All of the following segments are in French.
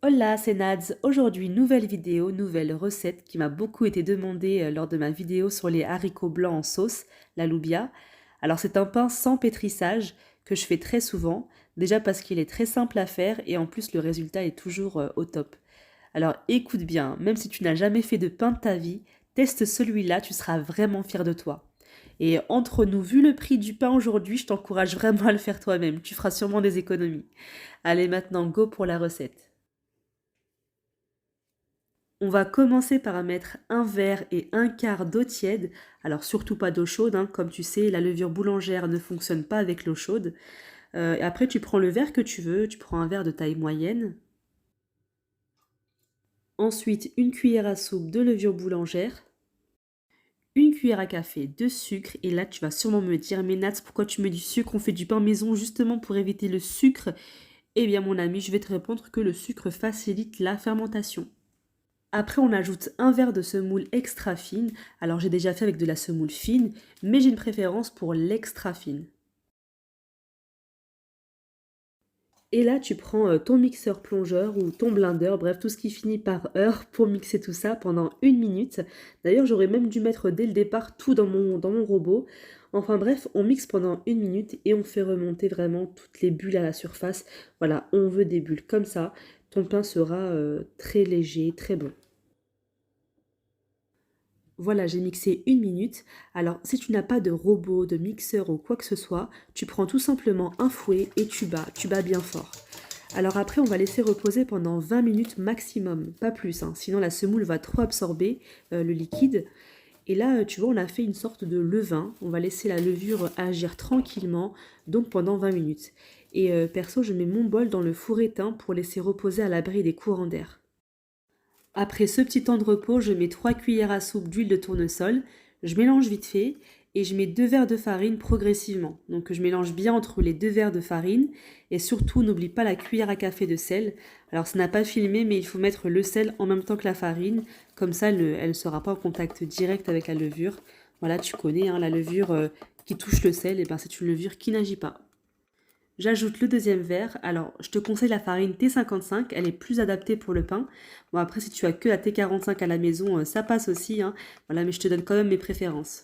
Hola, c'est Nads. Aujourd'hui, nouvelle vidéo, nouvelle recette qui m'a beaucoup été demandée lors de ma vidéo sur les haricots blancs en sauce, la loubia. Alors, c'est un pain sans pétrissage que je fais très souvent, déjà parce qu'il est très simple à faire et en plus le résultat est toujours au top. Alors, écoute bien, même si tu n'as jamais fait de pain de ta vie, teste celui-là, tu seras vraiment fier de toi. Et entre nous, vu le prix du pain aujourd'hui, je t'encourage vraiment à le faire toi-même. Tu feras sûrement des économies. Allez, maintenant, go pour la recette. On va commencer par mettre un verre et un quart d'eau tiède. Alors surtout pas d'eau chaude, hein. Comme tu sais, la levure boulangère ne fonctionne pas avec l'eau chaude. Et après, tu prends le verre que tu veux, tu prends un verre de taille moyenne. Ensuite, une cuillère à soupe de levure boulangère. Une cuillère à café de sucre. Et là, tu vas sûrement me dire, mais Nat, pourquoi tu mets du sucre? On fait du pain maison justement pour éviter le sucre. Eh bien, mon ami, je vais te répondre que le sucre facilite la fermentation. Après, on ajoute un verre de semoule extra fine. Alors, j'ai déjà fait avec de la semoule fine, mais j'ai une préférence pour l'extra fine. Et là, tu prends ton mixeur plongeur ou ton blender, bref, tout ce qui finit par heure pour mixer tout ça pendant 1 minute. D'ailleurs, j'aurais même dû mettre dès le départ tout dans mon robot. Enfin bref, on mixe pendant 1 minute et on fait remonter vraiment toutes les bulles à la surface. Voilà, on veut des bulles comme ça. Ton pain sera très léger, très bon. Voilà, j'ai mixé 1 minute. Alors, si tu n'as pas de robot, de mixeur ou quoi que ce soit, tu prends tout simplement un fouet et tu bats bien fort. Alors après, on va laisser reposer pendant 20 minutes maximum, pas plus, hein, sinon la semoule va trop absorber le liquide. Et là, tu vois, on a fait une sorte de levain. On va laisser la levure agir tranquillement, donc pendant 20 minutes. Et perso, je mets mon bol dans le four éteint pour laisser reposer à l'abri des courants d'air. Après ce petit temps de repos, je mets 3 cuillères à soupe d'huile de tournesol, je mélange vite fait et je mets 2 verres de farine progressivement. Donc je mélange bien entre les 2 verres de farine et surtout n'oublie pas la cuillère à café de sel. Alors ça n'a pas filmé mais il faut mettre le sel en même temps que la farine, comme ça elle ne sera pas en contact direct avec la levure. Voilà, tu connais hein, la levure qui touche le sel, et ben c'est une levure qui n'agit pas. J'ajoute le deuxième verre. Alors, je te conseille la farine T55, elle est plus adaptée pour le pain. Bon, après, si tu as que la T45 à la maison, ça passe aussi, hein. Voilà, mais je te donne quand même mes préférences.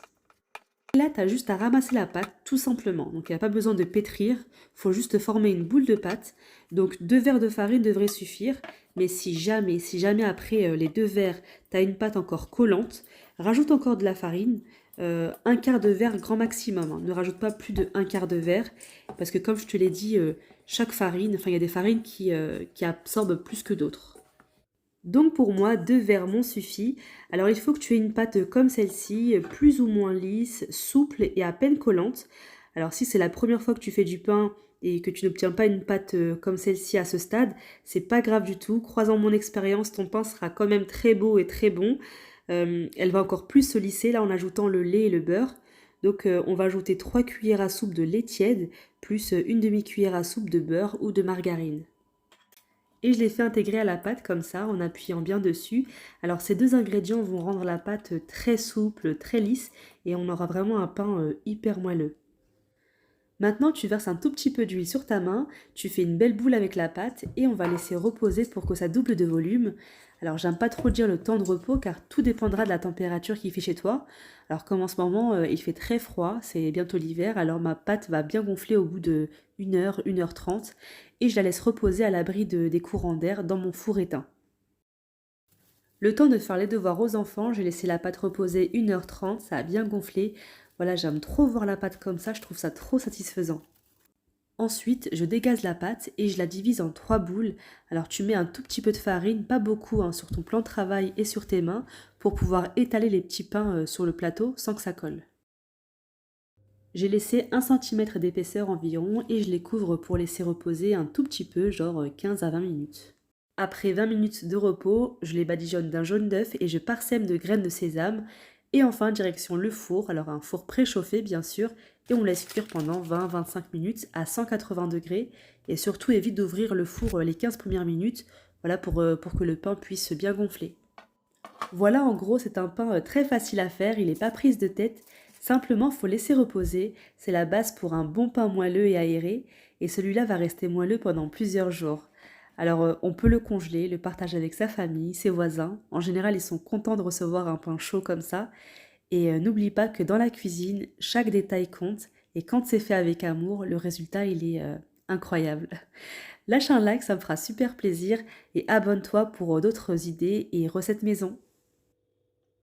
Là, tu as juste à ramasser la pâte, tout simplement. Donc, il n'y a pas besoin de pétrir, il faut juste former une boule de pâte. Donc, 2 verres de farine devraient suffire. Mais si jamais après les 2 verres, tu as une pâte encore collante, rajoute encore de la farine. Un quart de verre grand maximum, hein. Ne rajoute pas plus de un quart de verre. Parce que comme je te l'ai dit, chaque farine, enfin, il y a des farines qui absorbent plus que d'autres. Donc pour moi, 2 verres m'ont suffi. Alors il faut que tu aies une pâte comme celle-ci, plus ou moins lisse, souple et à peine collante. Alors si c'est la première fois que tu fais du pain et que tu n'obtiens pas une pâte comme celle-ci à ce stade, c'est pas grave du tout. Croisant mon expérience, ton pain sera quand même très beau et très bon. Elle va encore plus se lisser là en ajoutant le lait et le beurre. Donc on va ajouter 3 cuillères à soupe de lait tiède, plus une demi-cuillère à soupe de beurre ou de margarine. Et je les fais intégrer à la pâte comme ça, en appuyant bien dessus. Alors ces deux ingrédients vont rendre la pâte très souple, très lisse, et on aura vraiment un pain hyper moelleux. Maintenant, tu verses un tout petit peu d'huile sur ta main, tu fais une belle boule avec la pâte et on va laisser reposer pour que ça double de volume. Alors, j'aime pas trop dire le temps de repos car tout dépendra de la température qu'il fait chez toi. Alors, comme en ce moment, il fait très froid, c'est bientôt l'hiver, alors ma pâte va bien gonfler au bout de 1 heure, 1 h 30 et je la laisse reposer à l'abri des courants d'air dans mon four éteint. Le temps de faire les devoirs aux enfants, j'ai laissé la pâte reposer 1 h 30, ça a bien gonflé. Voilà, j'aime trop voir la pâte comme ça, je trouve ça trop satisfaisant. Ensuite, je dégaze la pâte et je la divise en 3 boules. Alors tu mets un tout petit peu de farine, pas beaucoup, hein, sur ton plan de travail et sur tes mains pour pouvoir étaler les petits pains sur le plateau sans que ça colle. J'ai laissé 1 cm d'épaisseur environ et je les couvre pour laisser reposer un tout petit peu, genre 15 à 20 minutes. Après 20 minutes de repos, je les badigeonne d'un jaune d'œuf et je parsème de graines de sésame. Et enfin, direction le four, alors un four préchauffé bien sûr, et on laisse cuire pendant 20-25 minutes à 180 degrés. Et surtout, évite d'ouvrir le four les 15 premières minutes, voilà, pour que le pain puisse bien gonfler. Voilà, en gros, c'est un pain très facile à faire, il n'est pas prise de tête. Simplement, faut laisser reposer, c'est la base pour un bon pain moelleux et aéré, et celui-là va rester moelleux pendant plusieurs jours. Alors, on peut le congeler, le partager avec sa famille, ses voisins. En général, ils sont contents de recevoir un pain chaud comme ça. Et n'oublie pas que dans la cuisine, chaque détail compte. Et quand c'est fait avec amour, le résultat, il est incroyable. Lâche un like, ça me fera super plaisir. Et abonne-toi pour d'autres idées et recettes maison.